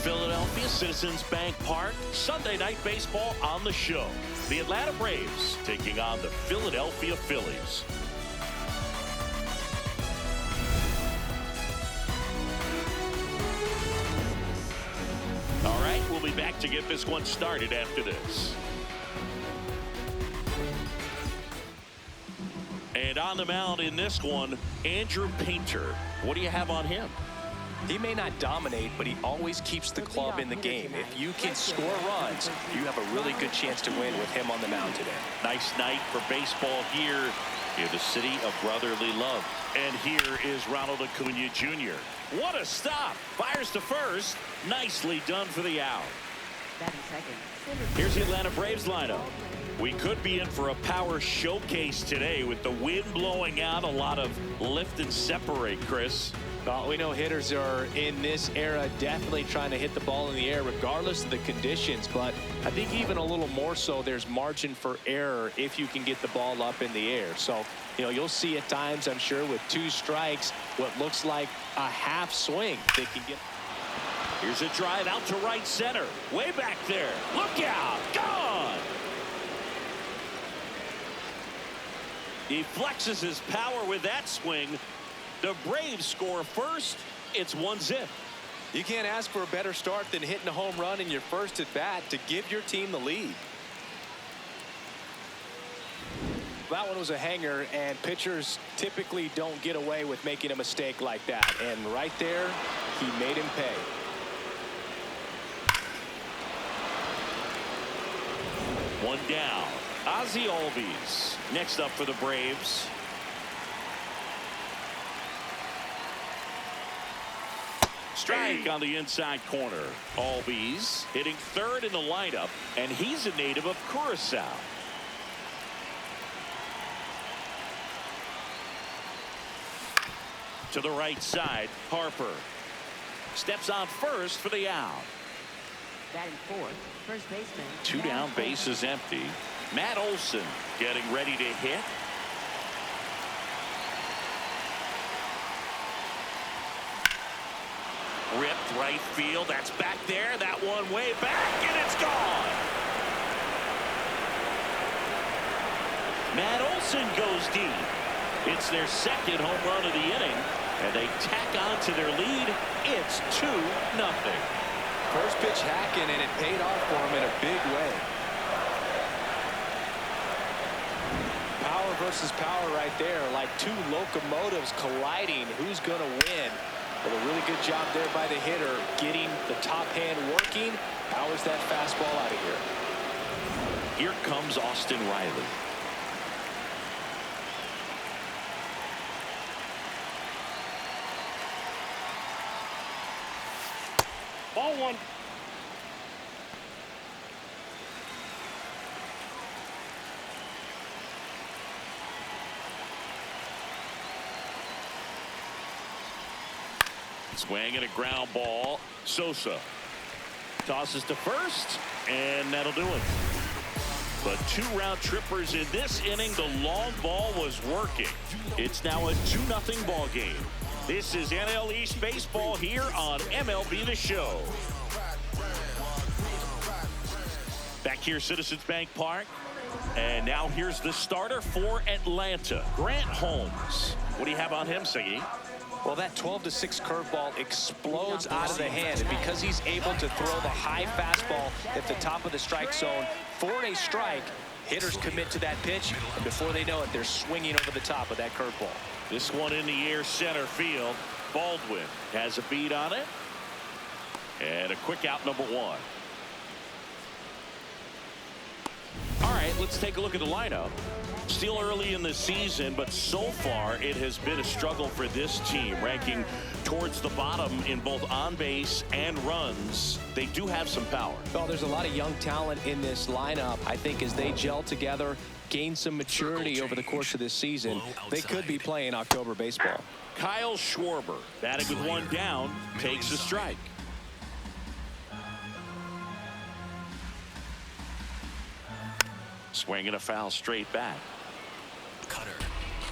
Philadelphia, Citizens Bank Park. Sunday night baseball on the show. The Atlanta Braves taking on the Philadelphia Phillies. All right, we'll be back to get this one started after this. And on the mound in this one, Andrew Painter. What do you have on him? He may not dominate, but he always keeps the club in the game. If you can score runs, you have a really good chance to win with him on the mound today. Nice night for baseball here in the city of brotherly love. And here is Ronald Acuna Jr. What a stop. Fires to first. Nicely done for the out. Here's the Atlanta Braves lineup. We could be in for a power showcase today with the wind blowing out. A lot of lift and separate, Chris. Well, we know hitters are in this era definitely trying to hit the ball in the air regardless of the conditions, but I think even a little more so there's margin for error if you can get the ball up in the air. So, you'll see at times, I'm sure, with 2 strikes, what looks like a half swing they can get. Here's a drive out to right center. Way back there. Look out. Gone. He flexes his power with that swing. The Braves score first. It's 1-0. You can't ask for a better start than hitting a home run in your first at bat to give your team the lead. That one was a hanger, and pitchers typically don't get away with making a mistake like that. And right there, he made him pay. One down. Ozzie Albies next up for the Braves. Strike on the inside corner. Albies hitting third in the lineup, and he's a native of Curacao. To the right side, Harper steps on first for the out. Batting fourth, first baseman. 2 down, bases empty. Matt Olson getting ready to hit. Ripped right field. That's back there. That one way back, and it's gone. Matt Olson goes deep. It's their second home run of the inning, and they tack on to their lead. It's 2-0. First pitch hacking, and it paid off for him in a big way. Power versus power right there, like 2 locomotives colliding. Who's going to win? Well, a really good job there by the hitter, getting the top hand working. Powers that fastball out of here. Here comes Austin Riley. Ball 1. Swing and a ground ball. Sosa tosses to first, and that'll do it. But 2 round trippers in this inning. The long ball was working. It's now a 2-0 ball game. This is NL East baseball here on MLB The Show. Back here, Citizens Bank Park. And now here's the starter for Atlanta, Grant Holmes. What do you have on him, Siggy? Well, that 12-6 curveball explodes out of the hand, and because he's able to throw the high fastball at the top of the strike zone for a strike, hitters commit to that pitch, and before they know it, they're swinging over the top of that curveball. This one in the air, center field. Baldwin has a beat on it, and a quick out, number 1. All right, let's take a look at the lineup. Still early in the season, but so far it has been a struggle for this team, ranking towards the bottom in both on base and runs. They do have some power. Well, there's a lot of young talent in this lineup. I think as they gel together, gain some maturity over the course of this season, they could be playing October baseball. Kyle Schwarber, batting with 1 down, takes a strike. Swing and a foul straight back. Cutter,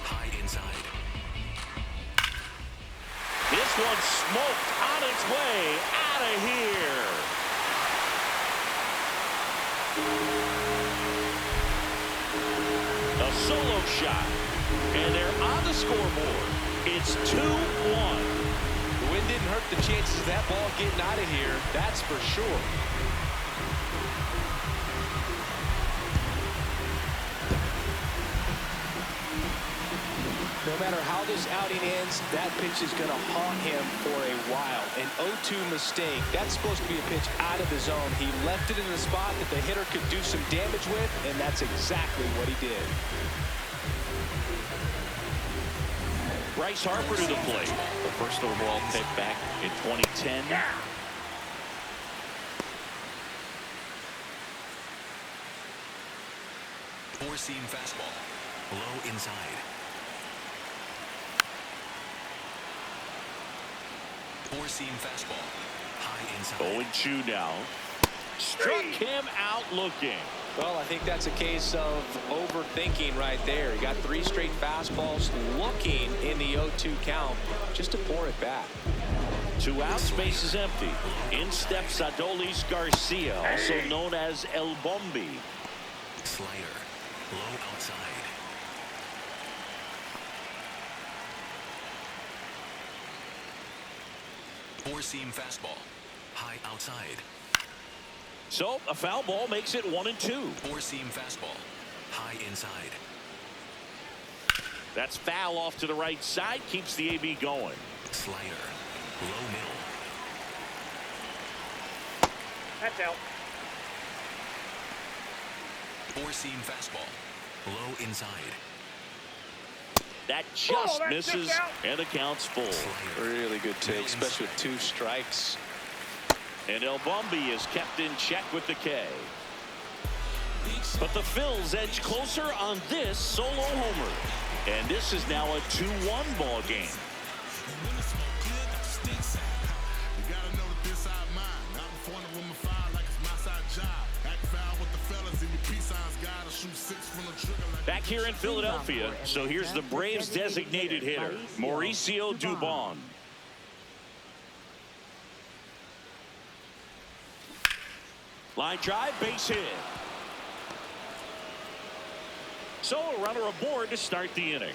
high inside. This one smoked on its way out of here. A solo shot. And they're on the scoreboard. It's 2-1. The wind didn't hurt the chances of that ball getting out of here. That's for sure. No matter how this outing ends, that pitch is going to haunt him for a while. An 0-2 mistake. That's supposed to be a pitch out of the zone. He left it in the spot that the hitter could do some damage with, and that's exactly what he did. Bryce Harper to the plate. The first overall pick back in 2010. Four-seam fastball. Low inside. Four-seam fastball. High inside. 0-2 now. Struck him out looking. Well, I think that's a case of overthinking right there. He got 3 straight fastballs looking in the 0-2 count just to pour it back. 2 outs, space is empty. In steps Adolis Garcia, also known as El Bombi. Slider. Low outside. Four-seam fastball. High outside. So a foul ball makes it 1-2. Four-seam fastball. High inside. That's foul off to the right side. Keeps the AB going. Slider. Low middle. That's out. Four-seam fastball. Low inside. That just that's misses, out. and the count's full. Slider. Really good take, especially with 2 strikes. And El Bombi is kept in check with the K. But the Phils edge closer on this solo homer. And this is now a 2-1 ball game. Back here in Philadelphia, so here's the Braves designated hitter, Mauricio Dubon. Line drive, base hit. So a runner aboard to start the inning.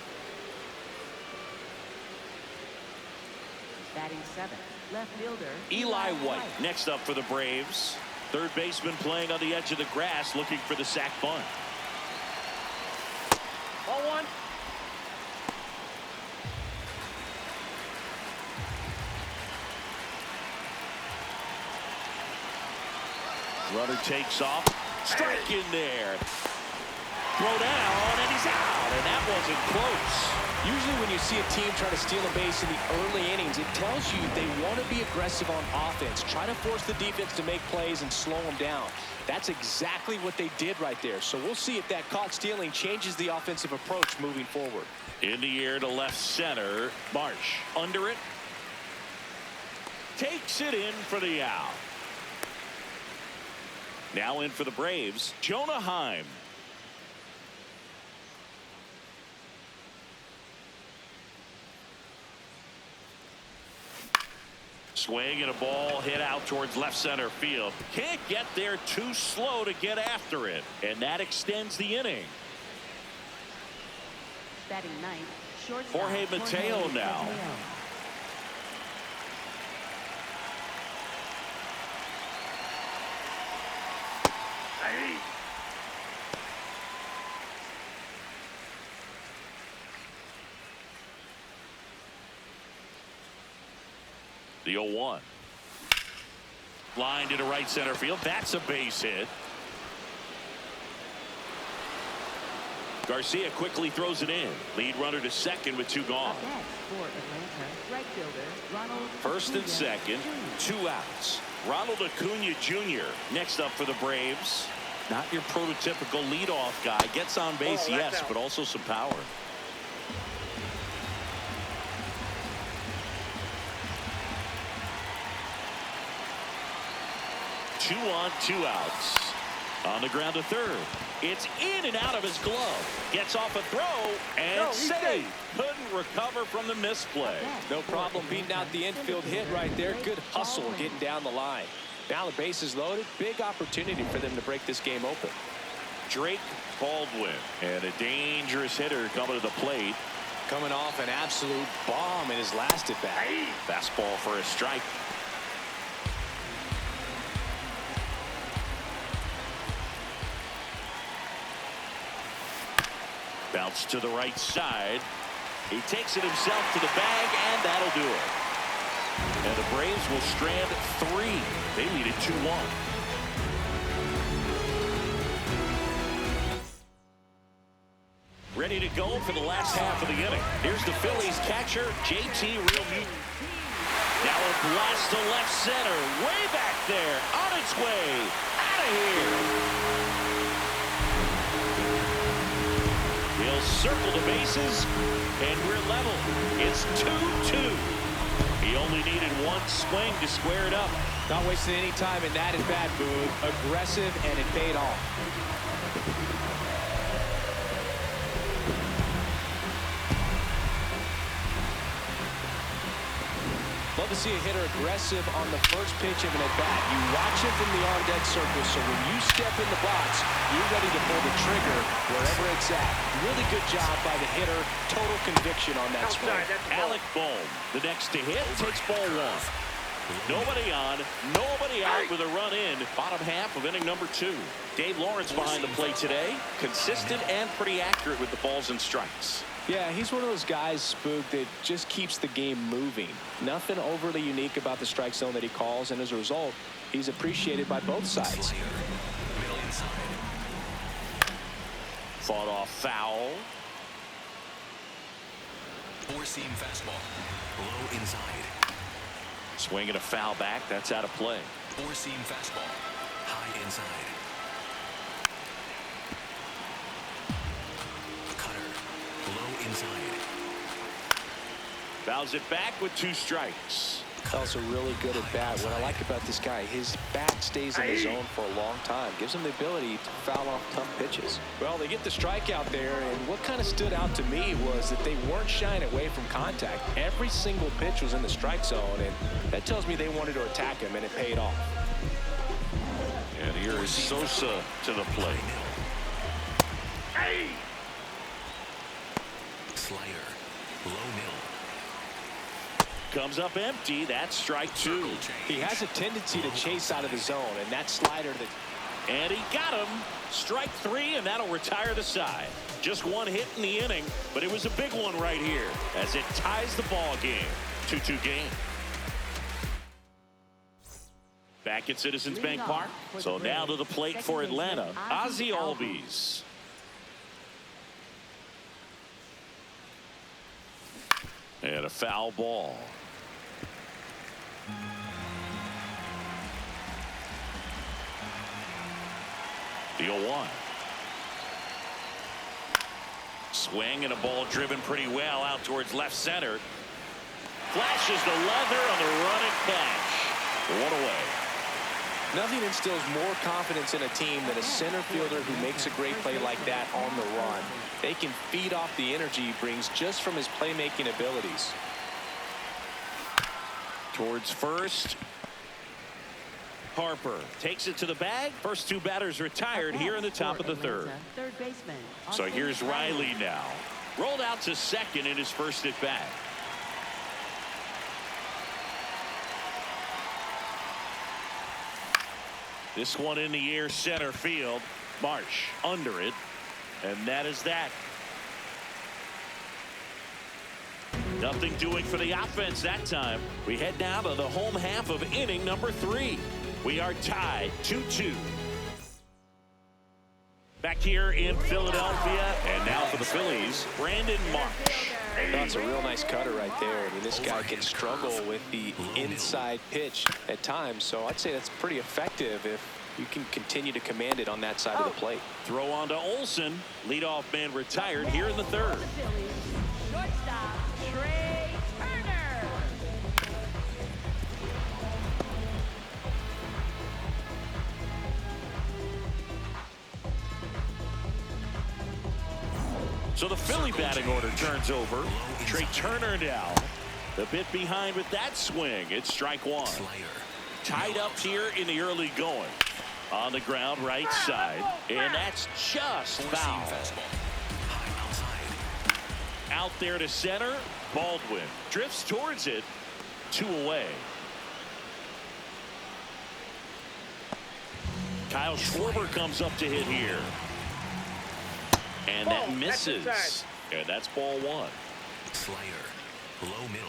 Batting 7th, left fielder Eli White next up for the Braves. Third baseman playing on the edge of the grass, looking for the sac bunt. Ball 1. Runner takes off. Strike in there. Throw down, and he's out. And that wasn't close. Usually when you see a team try to steal a base in the early innings, it tells you they want to be aggressive on offense. Try to force the defense to make plays and slow them down. That's exactly what they did right there. So we'll see if that caught stealing changes the offensive approach moving forward. In the air to left center. Marsh under it. Takes it in for the out. Now in for the Braves, Jonah Heim. Swing and a ball hit out towards left center field. Can't get there, too slow to get after it. And that extends the inning. Batting 9th, shortstop Jorge Mateo now. The 0-1. Line into right center field. That's a base hit. Garcia quickly throws it in. Lead runner to second with 2 gone. Up next for Atlanta, right fielder Ronald First and Acuna second, Jr. 2 outs. Ronald Acuna Jr. next up for the Braves. Not your prototypical leadoff guy. Gets on base, yes, but also some power. 2 on, 2 outs. On the ground to third. It's in and out of his glove. Gets off a throw and saved. Couldn't recover from the misplay. No problem beating out the infield hit right there. Good hustle getting down the line. Now the base is loaded. Big opportunity for them to break this game open. Drake Baldwin, and a dangerous hitter coming to the plate. Coming off an absolute bomb in his last at bat. Fastball for a strike. Bounce to the right side. He takes it himself to the bag, and that'll do it. And the Braves will strand 3. They lead it 2-1. Ready to go for the last half of the inning. Here's the Phillies catcher, JT Realmuto. Now a blast to left center. Way back there. On its way. Out of here. He'll circle the bases, and we're level. It's 2-2. He only needed one swing to square it up. Not wasting any time in that at-bat, Boone. Aggressive, and it paid off. Love to see a hitter aggressive on the first pitch of an at-bat. You watch him from the on-deck circle, so when you step in the box, you're ready to pull the trigger wherever it's at. Really good job by the hitter. Total conviction on that swing. Alec Bohm, the next to hit, takes ball 1. Nobody on, nobody out with a run in. Bottom half of inning number 2. Dave Lawrence behind the plate today. Consistent and pretty accurate with the balls and strikes. Yeah, he's one of those guys, Spook, that just keeps the game moving. Nothing overly unique about the strike zone that he calls, and as a result, he's appreciated by both sides. Fought off foul. 4-seam fastball. Low inside. Swing and a foul back. That's out of play. 4-seam fastball. High inside. Inside. Fouls it back with 2 strikes. Also really good at bat. What I like about this guy, his bat stays in the zone for a long time. Gives him the ability to foul off tough pitches. Well, they get the strikeout there, and what kind of stood out to me was that they weren't shying away from contact. Every single pitch was in the strike zone, and that tells me they wanted to attack him, and it paid off. And here is Sosa to the plate. Slider. Low middle. Comes up empty. That's strike 2. He has a tendency to chase out of the zone, and that slider that... And he got him. Strike 3, and that'll retire the side. Just one hit in the inning, but it was a big one right here as it ties the ball game. 2-2 game. Back at Citizens Bank Park. So now to the plate for Atlanta, Ozzie Albies. And a foul ball. The 0-1. Swing and a ball driven pretty well out towards left center. Flashes the leather on the running catch. 1 away. Nothing instills more confidence in a team than a center fielder who makes a great play like that on the run. They can feed off the energy he brings just from his playmaking abilities. Towards first. Harper takes it to the bag. First 2 batters retired here in the top of the 3rd. Third baseman. So here's Riley now. Rolled out to second in his first at bat. This one in the air, center field. Marsh under it, and that is that. Nothing doing for the offense that time. We head now to the home half of inning number 3. We are tied 2-2. Back here in Philadelphia, and now for the Phillies, Brandon Marsh. That's a real nice cutter right there. I mean, this guy can struggle with the inside pitch at times, so I'd say that's pretty effective if you can continue to command it on that side of the plate. Throw on to Olsen. Leadoff man retired here in the 3rd. Shortstop, Trey Turner. So the Philly batting order turns over. Trey Turner now. A bit behind with that swing. It's strike one. Tied up here in the early going. On the ground, right side. And that's just foul. Out there to center. Baldwin drifts towards it. 2 away. Kyle Schwarber comes up to hit here. And that misses. And that's ball 1. Slider. Low middle.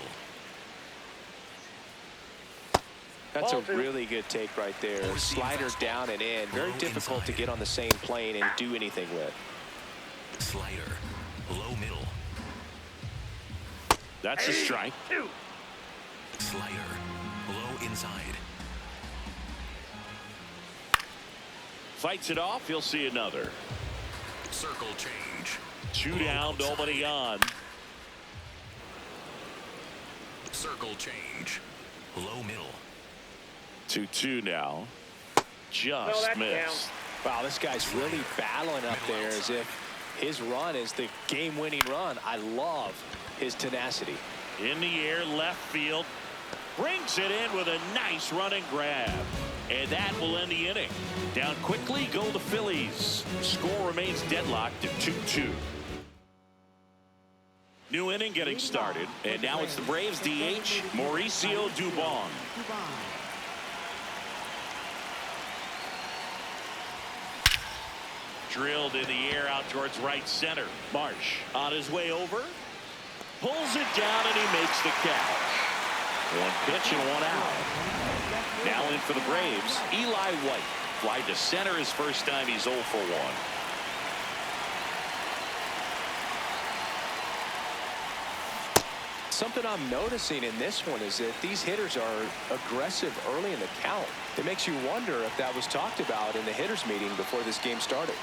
That's a really good take right there. Slider down and in. Very difficult to get on the same plane and do anything with. Slider. Low middle. That's a strike. Slider. Low inside. Fights it off. He'll see another. Circle change. 2 down, nobody on. Circle change. Low middle. 2-2 now. Just missed. Wow, this guy's really battling up there as if his run is the game-winning run. I love his tenacity. In the air, left field. Brings it in with a nice running grab. And that will end the inning. Down quickly go the Phillies. The score remains deadlocked at 2-2. New inning getting started. And now it's the Braves DH, Mauricio Dubon. Drilled in the air out towards right center. Marsh on his way over. Pulls it down and he makes the catch. 1 pitch and 1 out. Now in for the Braves, Eli White. Fly to center his first time. He's 0 for 1. Something I'm noticing in this one is that these hitters are aggressive early in the count. It makes you wonder if that was talked about in the hitters meeting before this game started.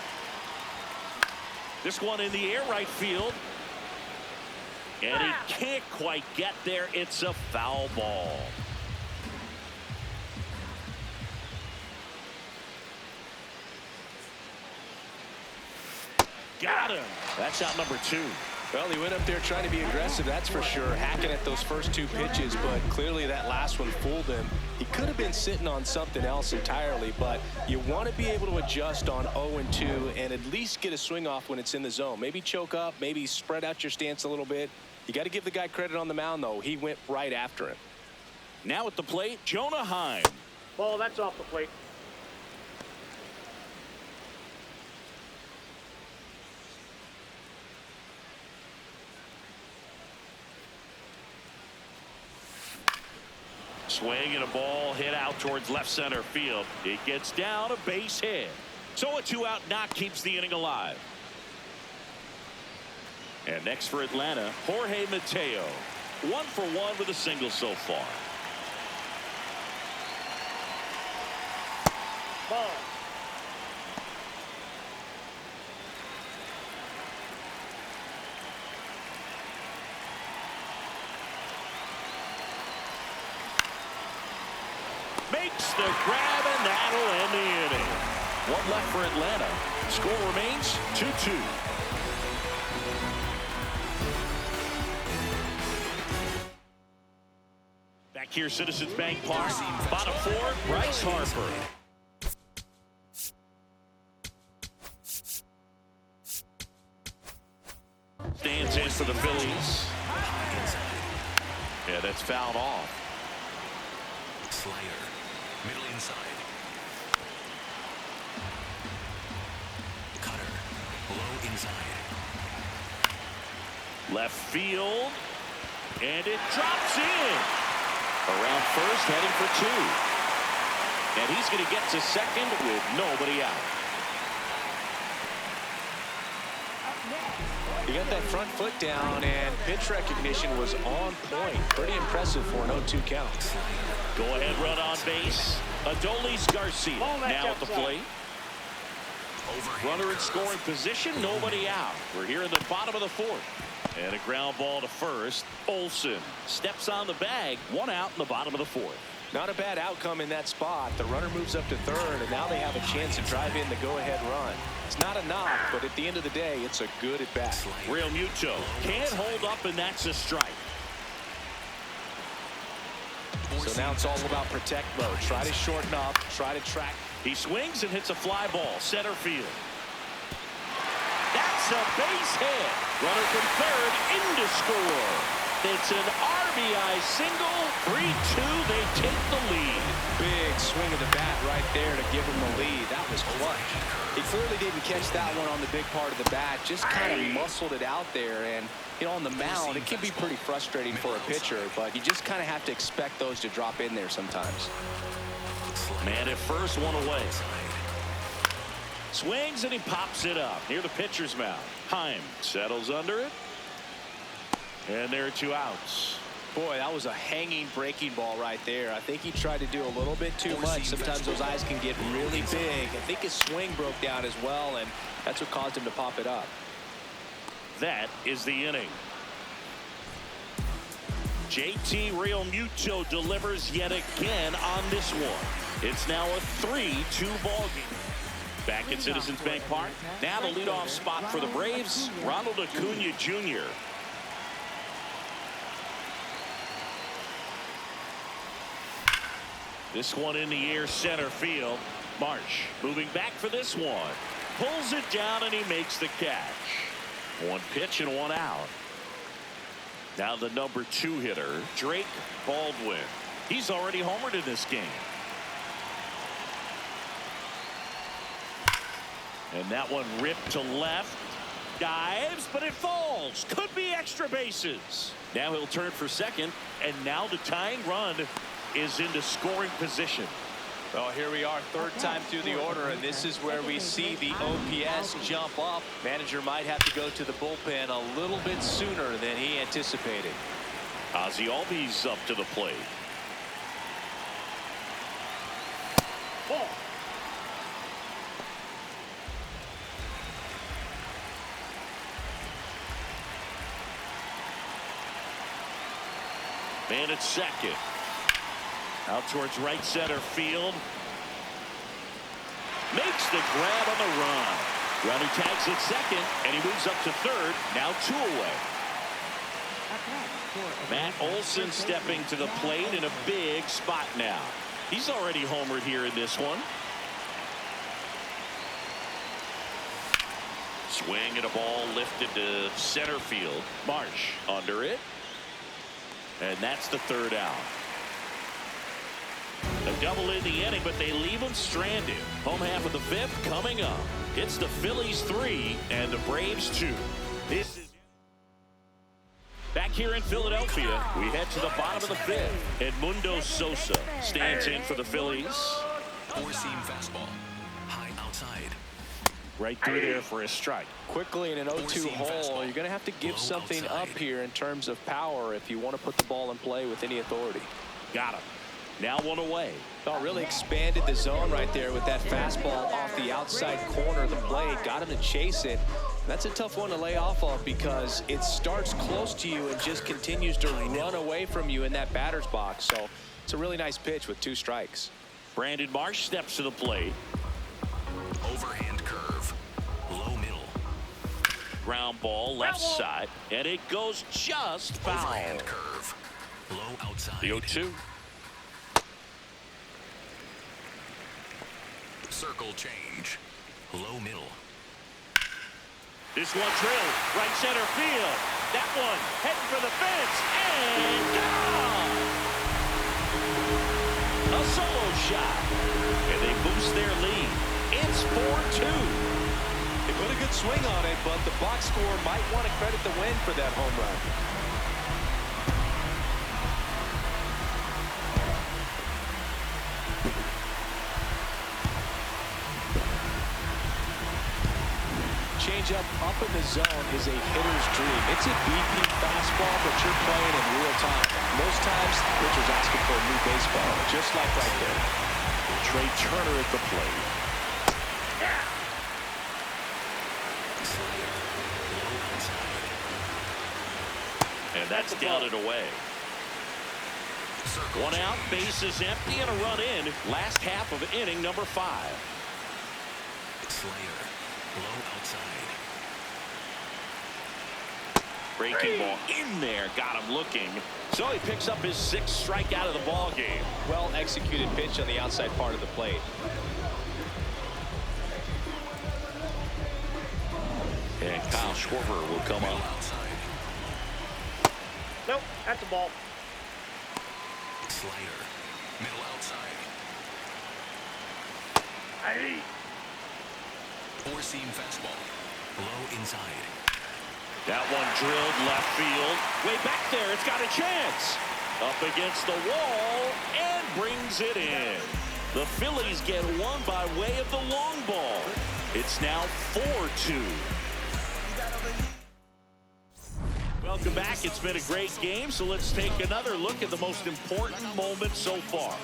This one in the air, right field. And he can't quite get there. It's a foul ball. Got him. That's out number 2. Well, he went up there trying to be aggressive, that's for sure, hacking at those first 2 pitches, but clearly that last one fooled him. He could have been sitting on something else entirely, but you want to be able to adjust on 0-2 and at least get a swing off when it's in the zone. Maybe choke up, maybe spread out your stance a little bit. You got to give the guy credit on the mound, though. He went right after him. Now at the plate, Jonah Heim. Ball, that's off the plate. Swing and a ball hit out towards left center field. It gets down, a base hit. So a 2-out knock keeps the inning alive. And next for Atlanta, Jorge Mateo. 1 for 1 with a single so far. Ball. Makes the grab, and that'll end the inning. 1 left for Atlanta. Score remains 2-2. Back here, Citizens Bank Park. Bottom 4, Bryce Harper. Stands in for the Phillies. Yeah, that's fouled off. Slider. Middle inside. Cutter. Low inside. Left field. And it drops in. Around first, heading for 2. And he's going to get to second with nobody out. He got that front foot down, and pitch recognition was on point. Pretty impressive for an 0-2 count. Go ahead run on base. Adolis Garcia now at the plate. Runner in scoring position, nobody out. We're here in the bottom of the 4th. And a ground ball to first. Olsen steps on the bag. 1 out in the bottom of the 4th. Not a bad outcome in that spot. The runner moves up to third, and now they have a chance to drive in the go-ahead run. It's not a knock, but at the end of the day, it's a good at-bat. Real Muto can't hold up, and that's a strike. So now it's all about protect mode. Try to shorten up, try to track. He swings and hits a fly ball, center field. That's a base hit. Runner from third in to score. It's an RBI single. 3-2. They take the lead. Big swing of the bat right there to give him the lead. That was clutch. He clearly didn't catch that one on the big part of the bat. Just kind of muscled it out there. And, you know, on the mound, it can be pretty frustrating for a pitcher. But you just kind of have to expect those to drop in there sometimes. Man at first, one away. Swings and he pops it up near the pitcher's mound. Heim settles under it. And there are 2 outs. Boy, that was a hanging breaking ball right there. I think he tried to do a little bit too much. Sometimes those eyes can get really big. I think his swing broke down as well, and that's what caused him to pop it up. That is the inning. JT Real Muto delivers yet again on this one. It's now a 3-2 ball game. Back at Citizens Bank Park. Now the leadoff spot for the Braves, Ronald Acuna Jr. This one in the air, center field. Marsh moving back for this one. Pulls it down and he makes the catch. 1 pitch and 1 out. Now the number 2 hitter, Drake Baldwin. He's already homered in this game. And that one ripped to left. Dives, but it falls. Could be extra bases. Now he'll turn for second. And now the tying run is into scoring position. Well, here we are, third time through the order, and this is where we see the OPS jump up. Manager might have to go to the bullpen a little bit sooner than he anticipated. Ozzie Albies up to the plate. Ball. Man at second. Out towards right center field. Makes the grab on the run. Runner tags at second, and he moves up to third. Now 2 away. Matt Olson stepping to the plate in a big spot now. He's already homered here in this one. Swing and a ball lifted to center field. Marsh under it. And that's the 3rd out. A double in the inning, but they leave him stranded. Home half of the 5th coming up. It's the Phillies 3 and the Braves 2. This is back here in Philadelphia. We head to the bottom of the 5th. Edmundo Sosa stands in for the Phillies. 4-seam fastball. High outside. Right through there for a strike. Quickly in an 0-2 hole, you're going to have to give something up here in terms of power if you want to put the ball in play with any authority. Got him. Now 1 away. Oh, really expanded the zone right there with that fastball off the outside corner of the plate. Got him to chase it. That's a tough one to lay off of because it starts close to you and just continues to run away from you in that batter's box. So it's a really nice pitch with 2 strikes. Brandon Marsh steps to the plate. Overhand curve. Low middle. Ground ball left side, and it goes just foul. Overhand curve. Low outside. The 0-2. Circle change. Low middle. This one drilled right center field. That one heading for the fence and gone. A solo shot, and they boost their lead. It's 4-2. They put a good swing on it, but the box score might want to credit the win for that home run. Changeup up in the zone is a hitter's dream. It's a BP fastball, but you're playing in real time. Most times, pitcher's asking for a new baseball, just like right there. Trey Turner at the plate. And that's down and away. Circle One out, change. base is empty, and a run in. Last half of inning number 5. Slayer. Low outside. Breaking ball in there, got him looking. So he picks up his 6th strikeout of the ball game. Well executed pitch on the outside part of the plate. And Kyle Schwarber will come Middle up. outside. Nope, that's a ball. Slider. Middle outside. Hey. Four-seam fastball. Low inside. That one drilled left field. Way back there, it's got a chance. Up against the wall and brings it in. The Phillies get one by way of the long ball. It's now 4-2. Welcome back. It's been a great game, so let's take another look at the most important moment so far.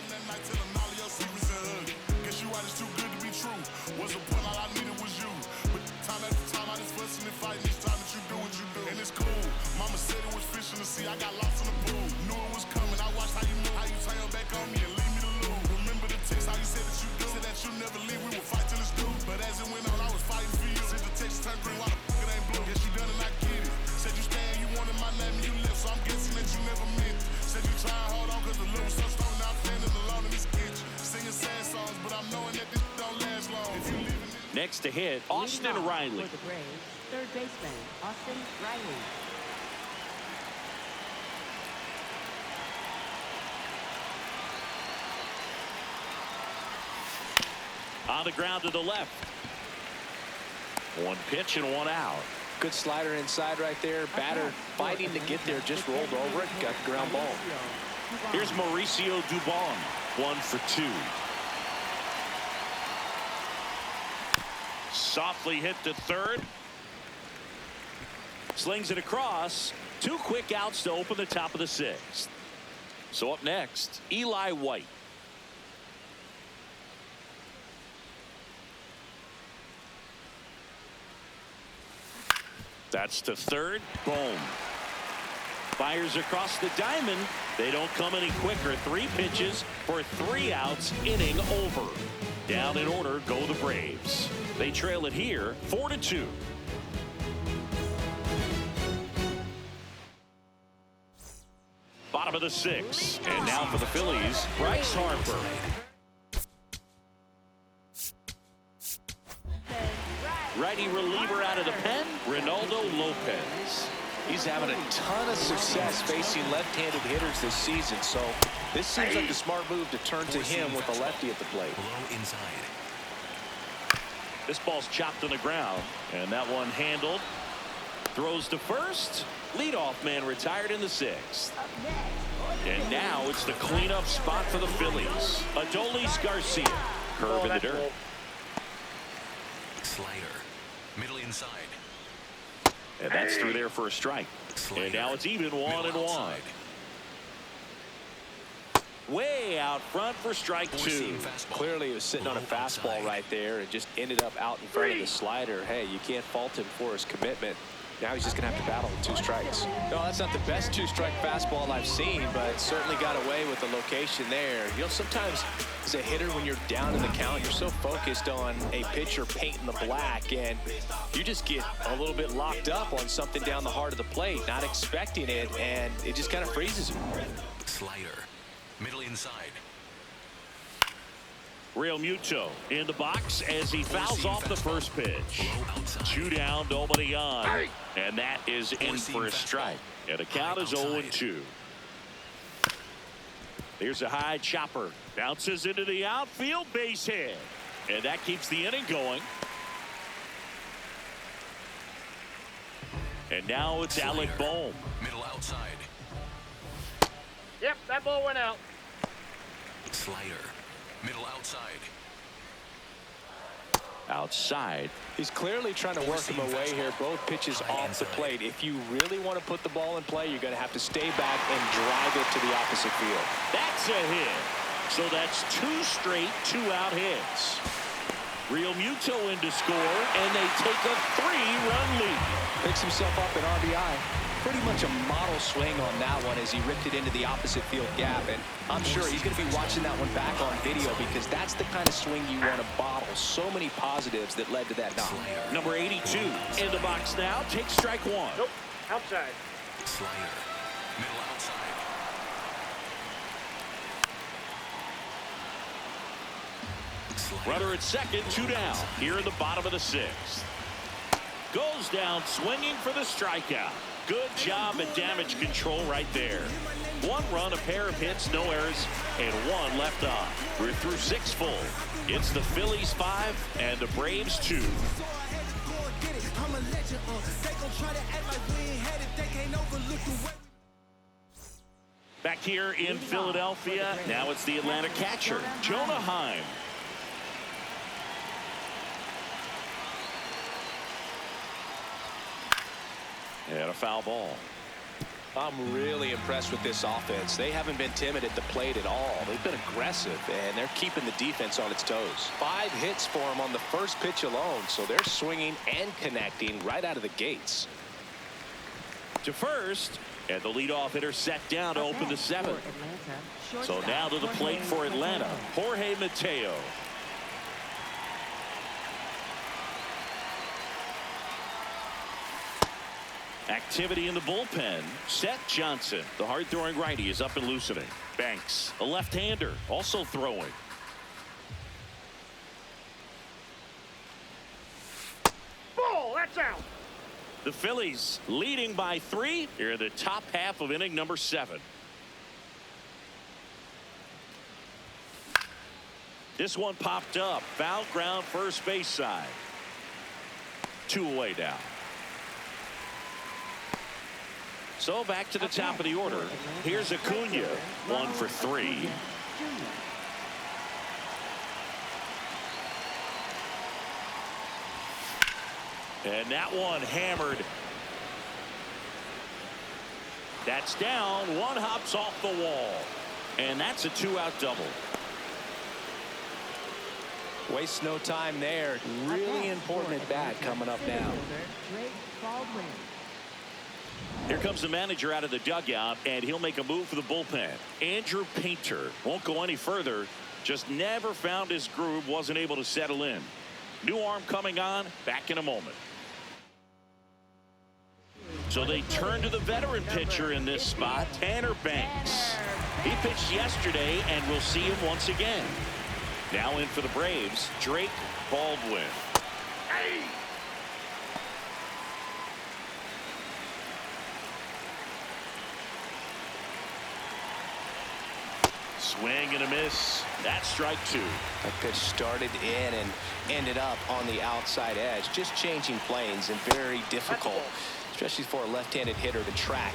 I got lost in the pool. Knew it was coming. I watched how you move, how you turn back on me and leave me to lose. Remember the text, how you said that you do. Said that you never leave. We would fight till it's through. But as it went on, I was fighting for you. Since the text turned green, why the fuck it ain't blue? Guess you done and I get it. Said you staying, you wanted my name, and you left. So I'm guessing that you never meant it. Said you try and hold on, cause the loop so strong. Now I'm standing alone in this kitchen. Singing sad songs, but I'm knowing that this don't last long. If you leaving it. Next to hit, Austin Leading off Riley. For the Braves, third baseman, Austin Riley. On the ground to the left. One pitch and one out. Good slider inside right there. Batter fighting to get there, just rolled over it, got the ground ball. Here's Mauricio Dubon. 1 for 2. Softly hit to third. Slings it across. 2 quick outs to open the top of the 6th. So up next, Eli White. That's to third. Boom. Fires across the diamond. They don't come any quicker. 3 pitches for 3 outs. Inning over. Down in order go the Braves. They trail it here 4-2. Bottom of the 6th. And now for the Phillies, Bryce Harper. Righty reliever out of the pen, Ronaldo Lopez. He's having a ton of success facing left-handed hitters this season, so this seems like a smart move to turn to him with a lefty at the plate. Low inside. This ball's chopped on the ground, and that one handled. Throws to first. Leadoff man retired in the 6th. And now it's the cleanup spot for the Phillies. Adolis Garcia. Curve in the dirt. Slider. Middle inside. And that's through there for a strike. And now it's even 1-1. Way out front for strike 2. Clearly he was sitting on a fastball right there and just ended up out in front of the slider. Hey, you can't fault him for his commitment. Now he's just going to have to battle with 2 strikes. No, that's not the best 2-strike fastball I've seen, but it certainly got away with the location there. You know, sometimes as a hitter, when you're down in the count, you're so focused on a pitcher painting the black, and you just get a little bit locked up on something down the heart of the plate, not expecting it, and it just kind of freezes you. Slider. Middle inside. Real Muto in the box as he fouls off the first pitch. 2 down, nobody on. And that is in for a strike. And the count is 0-2. Here's a high chopper. Bounces into the outfield, base hit. And that keeps the inning going. And now it's Alec Bohm. Middle outside. Yep, that ball went out. Slider. Middle outside. Outside. He's clearly trying to work him away here. Both pitches off the plate. If you really want to put the ball in play, you're going to have to stay back and drive it to the opposite field. That's a hit. So that's 2 straight 2-out hits. Real Muto in to score, and they take a 3-run lead. Picks himself up an RBI. pretty much a model swing on that one as he ripped it into the opposite field gap. And I'm sure he's going to be watching that one back on video because that's the kind of swing you want to bottle. So many positives that led to that knock. Number 82 in the box now. Takes strike one. Nope. Outside. Slider. Middle outside. Slider. Runner at second, 2 down. Here in the bottom of the 6th. Goes down swinging for the strikeout. Good job at damage control right there. 1 run, a pair of hits, no errors, and 1 left on. We're through 6 full. It's the Phillies 5 and the Braves 2. Back here in Philadelphia, now it's the Atlanta catcher, Jonah Heim. And a foul ball. I'm really impressed with this offense. They haven't been timid at the plate at all. They've been aggressive, and they're keeping the defense on its toes. 5 hits for them on the first pitch alone, so they're swinging and connecting right out of the gates. To first, and the leadoff hitter set down to open the 7th. So now to the plate for Atlanta, Jorge Mateo. Activity in the bullpen. Seth Johnson, the hard-throwing righty, is up and loosening. Banks, a left-hander, also throwing. Ball. That's out. The Phillies leading by 3 here in the top half of inning number 7. This one popped up. Foul ground first base side. 2 away now. So back to the top of the order. Here's Acuna, 1 for 3. And that one hammered. That's down. 1 hops off the wall. And that's a 2-out double. Waste no time there. Really important at bat coming up now. Here comes the manager out of the dugout, and he'll make a move for the bullpen. Andrew Painter won't go any further. Just never found his groove, wasn't able to settle in. New arm coming on, back in a moment. So they turn to the veteran pitcher in this spot, Tanner Banks. He pitched yesterday, and we'll see him once again. Now in for the Braves, Drake Baldwin. Hey. Swing and a miss. That's strike 2. That pitch started in and ended up on the outside edge. Just changing planes and very difficult, especially for a left-handed hitter to track.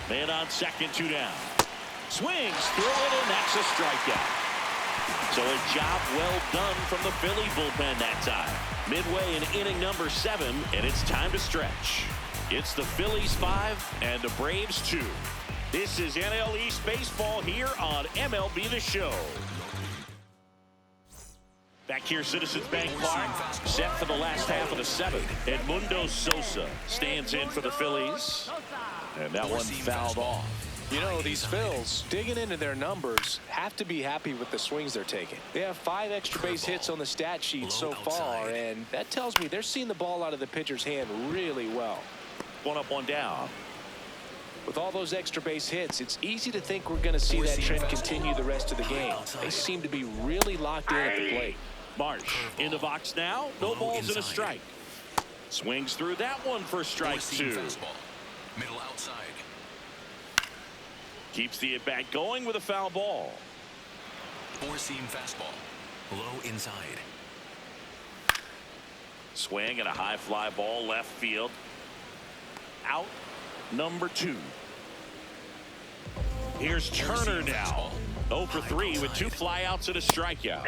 Man on second, 2 down. Swings through it, and that's a strikeout. So a job well done from the Philly bullpen that time. Midway in inning number 7, and it's time to stretch. It's the Phillies 5 and the Braves 2. This is NL East Baseball here on MLB The Show. Back here, Citizens Bank Park, set for the last half of the 7th. Edmundo Sosa stands in for the Phillies. And that one fouled off. You know, these Phils, digging into their numbers, have to be happy with the swings they're taking. They have 5 extra base hits on the stat sheet so far, and that tells me they're seeing the ball out of the pitcher's hand really well. 1 up, 1 down. With all those extra base hits, it's easy to think we're going to see that trend continue the rest of the game. They seem to be really locked in at the plate. Marsh in the box now. No balls and a strike. Swings through that one for strike 2. Middle outside. Keeps the at-bat going with a foul ball. 4-seam fastball. Low inside. Swing and a high fly ball left field. Out number 2. Here's Turner now. 0 for 3 with 2 flyouts and a strikeout.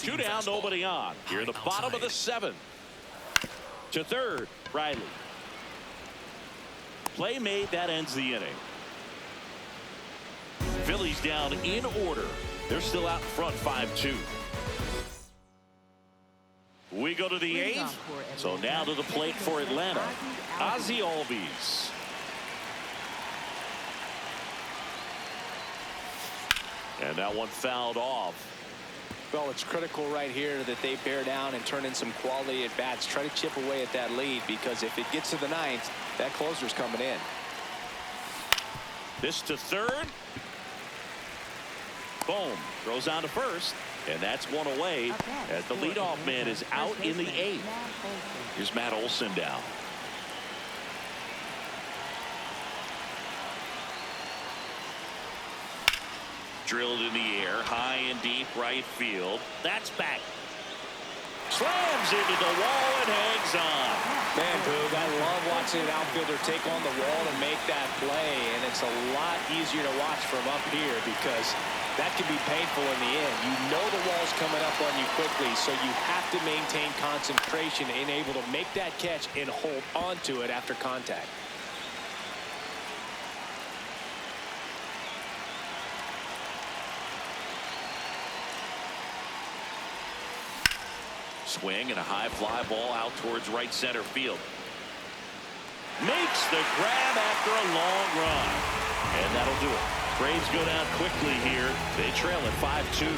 2 down, nobody on. Here in the bottom of the 7th. To third, Riley. Play made, that ends the inning. Phillies down in order. They're still out in front 5-2. We go go to the eighth. So now to the plate for Atlanta, Ozzie Albies. And that one fouled off. Well, it's critical right here that they bear down and turn in some quality at bats. Try to chip away at that lead, because if it gets to the ninth, that closer's coming in. This to third. Boom. Throws on to first. And that's one away as the leadoff man is out in the eighth. Here's Matt Olson down. Drilled in the air, high and deep right field. That's back. Slams into the wall and hangs on. Man, Boog, I love watching an outfielder take on the wall and make that play, and it's a lot easier to watch from up here because that can be painful in the end. You know the wall's coming up on you quickly, so you have to maintain concentration and able to make that catch and hold on to it after contact. Swing and a high fly ball out towards right center field. Makes the grab after a long run. And that'll do it. Braves go down quickly here. They trail at 5-2.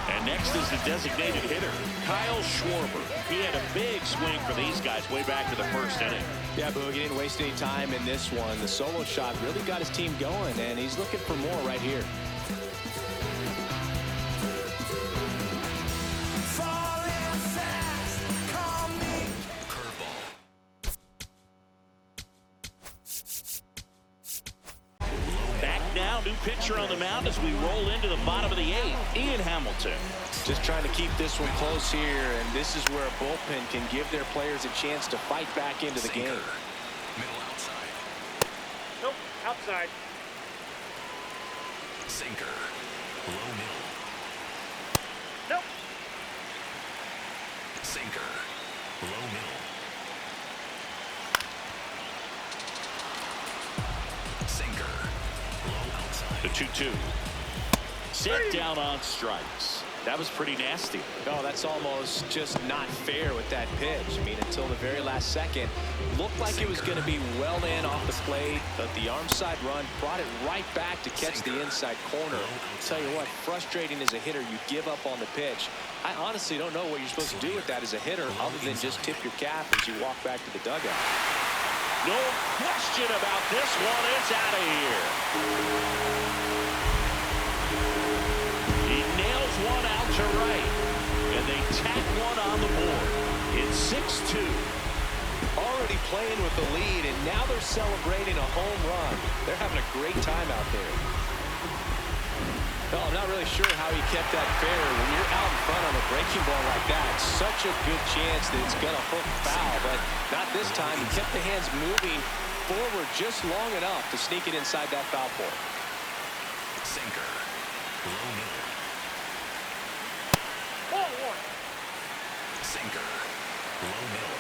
And next is the designated hitter, Kyle Schwarber. He had a big swing for these guys way back to the first inning. Yeah, Boog, he didn't waste any time in this one. The solo shot really got his team going, and he's looking for more right here. New pitcher on the mound as we roll into the bottom of the eighth. Ian Hamilton. Just trying to keep this one close here, and this is where a bullpen can give their players a chance to fight back into the game. Middle outside. Nope, outside. Sinker. Low middle. Nope. Sinker. Low middle. Sinker. The 2-2. Set down on strikes. That was pretty nasty. No, that's almost just not fair with that pitch. I mean, until the very last second, looked like it was going to be well in off the plate, but the arm side run brought it right back to catch the inside corner. I'll tell you what, frustrating as a hitter, you give up on the pitch. I honestly don't know what you're supposed to do with that as a hitter other than just tip your cap as you walk back to the dugout. No question about this one. It's out of here. He nails one out to right, and they tack one on the board. It's 6-2. Already playing with the lead, and now they're celebrating a home run. They're having a great time out there. Well, I'm not really sure how he kept that fair. When you're out in front on a breaking ball like that, it's such a good chance that it's going to hook foul, but not this time. He kept the hands moving forward just long enough to sneak it inside that foul pole. Sinker. Low middle. Ball one. Sinker. Low middle.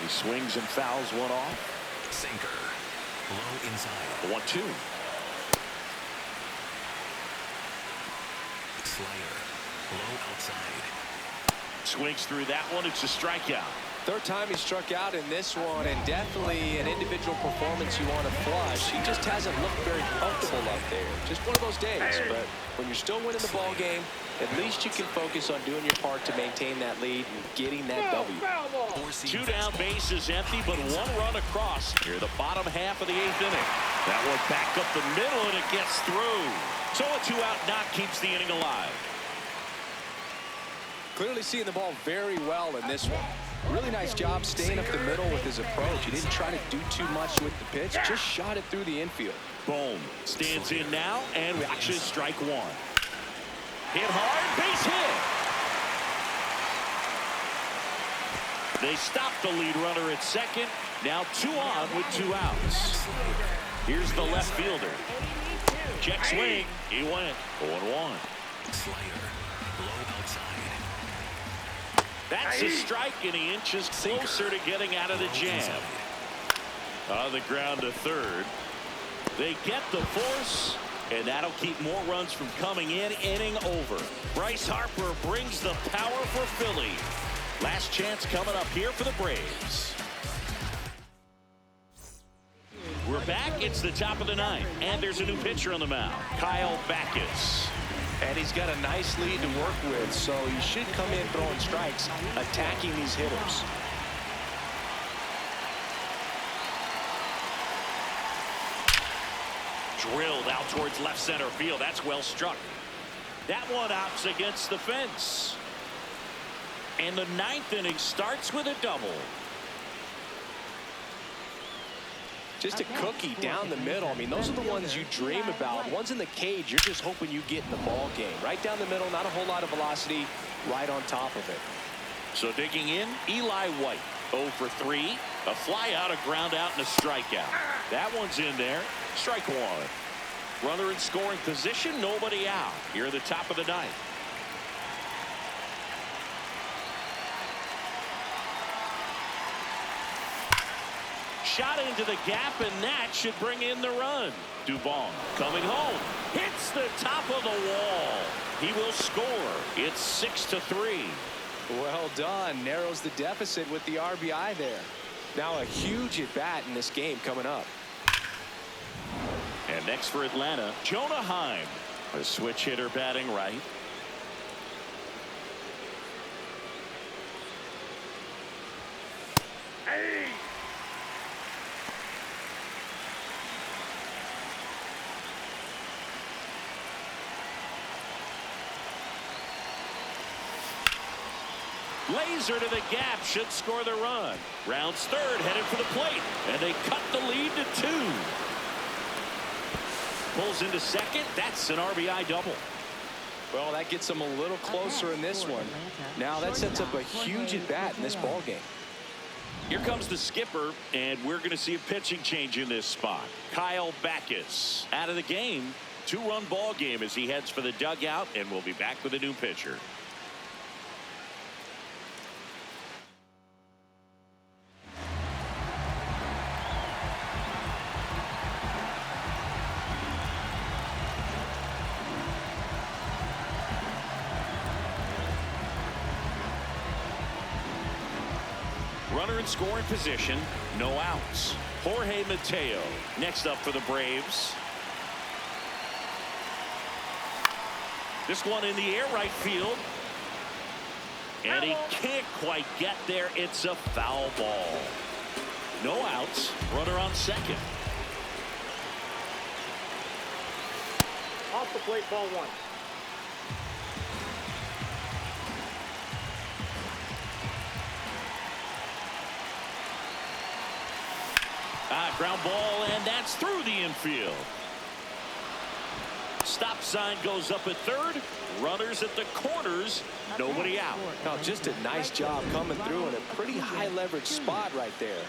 He swings and fouls one off. Sinker. Low inside. The 1-2. Slayer. Low outside. Swings through that one. It's a strikeout. Third time he struck out in this one, and definitely an individual performance you want to flush. He just hasn't looked very comfortable up there. Just one of those days. But when you're still winning the ball game, at least you can focus on doing your part to maintain that lead and getting that W. Two down, bases empty, but one run across here, the bottom half of the eighth inning. That one back up the middle, and it gets through. So a two-out knock keeps the inning alive. Clearly seeing the ball very well in this one. Really nice job staying up the middle with his approach. He didn't try to do too much with the pitch, just shot it through the infield. Boom. Stands in now and watches strike one. Hit hard, base hit. They stop the lead runner at second. Now 2 on with 2 outs. Here's the left fielder. Check swing. He went 0-1. Slayer. Low outside. That's a strike, and he inches closer to getting out of the jam. On the ground to third. They get the force, And that'll keep more runs from coming in. Inning over. Bryce Harper brings the power for Philly. Last chance coming up here for the Braves. We're back. It's the top of the ninth. And there's a new pitcher on the mound. Kyle Backus. And he's got a nice lead to work with, so he should come in throwing strikes, attacking these hitters. Drilled out towards left center field. That's well struck. That one out's against the fence. And the ninth inning starts with a double. Just a cookie down the middle. I mean, those are the ones you dream about. Ones in the cage, you're just hoping you get in the ball game. Right down the middle, not a whole lot of velocity, right on top of it. So digging in, Eli White. 0 for 3. A fly out, a ground out, and a strikeout. That one's in there. Strike one. Runner in scoring position, nobody out. Here at the top of the ninth. Shot into the gap, and that should bring in the run. Dubon coming home. Hits the top of the wall. He will score. It's 6-3. Well done. Narrows the deficit with the RBI there. Now a huge at-bat in this game coming up. And next for Atlanta, Jonah Heim. A switch hitter batting right. Hey! Laser to the gap, should score the run. Rounds third, headed for the plate, and they cut the lead to 2. Pulls into second. That's an RBI double. Well, that gets them a little closer in this one. Now that sets up a huge at-bat in this ball game. Here comes the skipper, and we're going to see a pitching change in this spot. Kyle Backus out of the game. 2-run ball game as he heads for the dugout, and we'll be back with a new pitcher. Runner in scoring position, no outs. Jorge Mateo next up for the Braves. This one in the air, right field. And he can't quite get there. It's a foul ball. No outs. Runner on second. Off the plate, ball 1. Ground ball, and that's through the infield. Stop sign goes up at third. Runners at the corners. Nobody out. Now, just a nice job coming through in a pretty high leverage spot right there.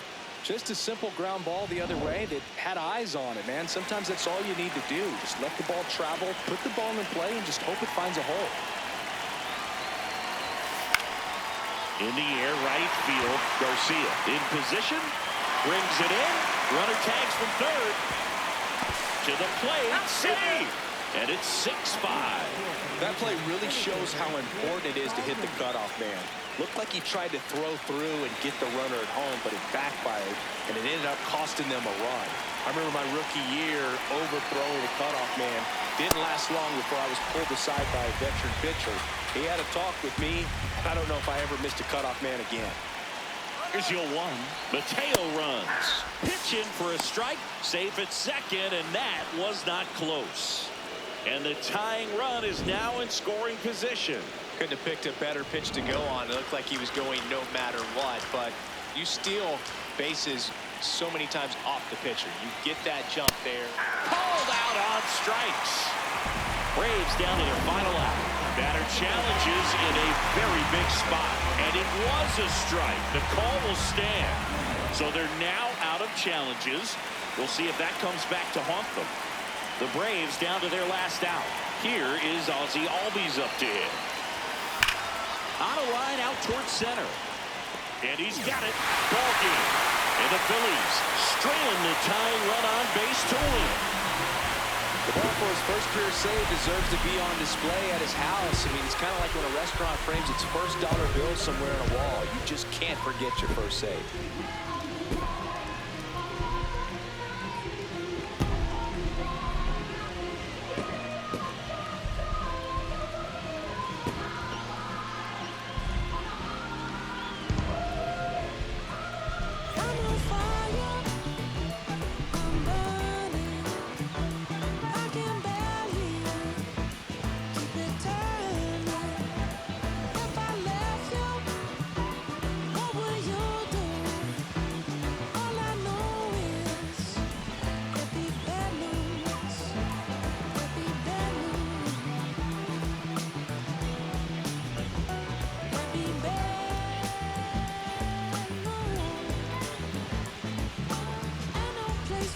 Just a simple ground ball the other way that had eyes on it, man. Sometimes that's all you need to do. Just let the ball travel, put the ball in play, and just hope it finds a hole. In the air, right field. Garcia in position. Brings it in. Runner tags from third. To the plate. Save. And it's 6-5. That play really shows how important it is to hit the cutoff man. Looked like he tried to throw through and get the runner at home, but it backfired, and it ended up costing them a run. I remember my rookie year overthrowing the cutoff man. Didn't last long before I was pulled aside by a veteran pitcher. He had a talk with me. I don't know if I ever missed a cutoff man again. Here's your 1. Mateo runs. Pitch in for a strike. Safe at second, and that was not close. And the tying run is now in scoring position. Couldn't have picked a better pitch to go on. It looked like he was going no matter what, but you steal bases so many times off the pitcher. You get that jump there. Called out on strikes. Braves down to their final out. Batter challenges in a very big spot, and it was a strike. The call will stand. So they're now out of challenges. We'll see if that comes back to haunt them. The Braves down to their last out. Here is Ozzie Albies up to hit. On a line out towards center. And he's got it. Ball game. And the Phillies strailing the tying run on base to win. The ball for his first career save deserves to be on display at his house. I mean, it's kind of like when a restaurant frames its first dollar bill somewhere on a wall. You just can't forget your first save.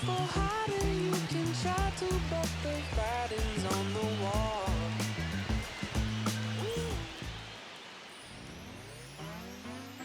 For hiding, you can try to, but the writing's on the wall.